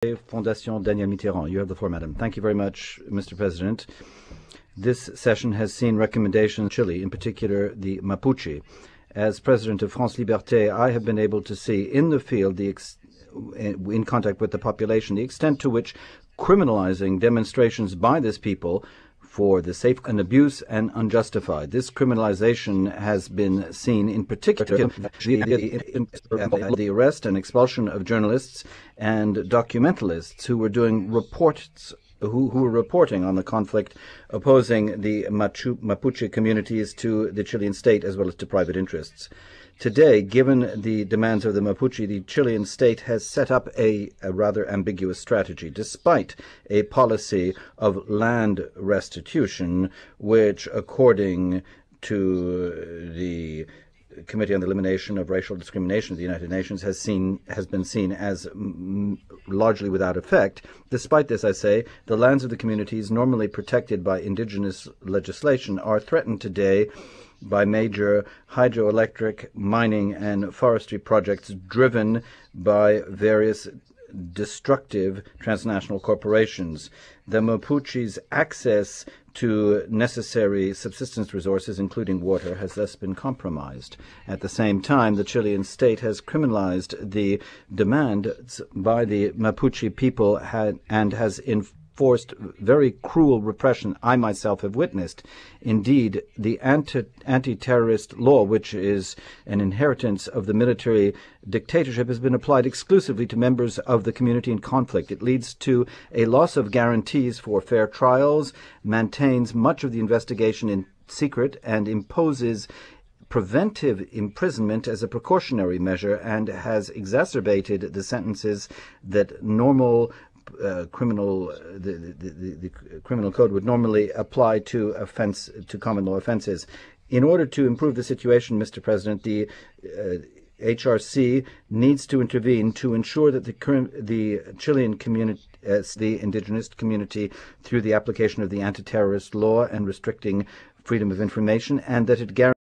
Fondation Dannielle Meterand. You have the floor, Madam. Thank you very much, Mr. President. This session has seen recommendations in Chile, in particular the mapuche. As President of France Liberte, I have been able to see in the field, in contact with the population, the extent to which criminalizing demonstrations by this people for the safe and abuse and unjustified. This criminalization has been seen in particular the arrest and expulsion of journalists and documentalists who were doing reports who were reporting on the conflict, opposing the Mapuche communities to the Chilean state as well as to private interests. Today, given the demands of the Mapuche, the Chilean state has set up a rather ambiguous strategy, despite a policy of land restitution, which, according to the Committee on the Elimination of Racial Discrimination of the United Nations, has been seen as largely without effect. Despite this, I say, the lands of the communities normally protected by indigenous legislation are threatened today by major hydroelectric, mining, and forestry projects driven by various destructive transnational corporations. The Mapuche's access to necessary subsistence resources, including water, has thus been compromised. At the same time, the Chilean state has criminalized the demands by the Mapuche people and has enforced very cruel repression I myself have witnessed. Indeed, the anti-terrorist law, which is an inheritance of the military dictatorship, has been applied exclusively to members of the community in conflict. It leads to a loss of guarantees for fair trials, maintains much of the investigation in secret, and imposes preventive imprisonment as a precautionary measure, and has exacerbated the sentences that normal criminal code would normally apply to common law offenses. In order to improve the situation, Mr. President, the HRC needs to intervene to ensure that the Chilean community, the indigenous community, through the application of the anti-terrorist law and restricting freedom of information, and that it guarantees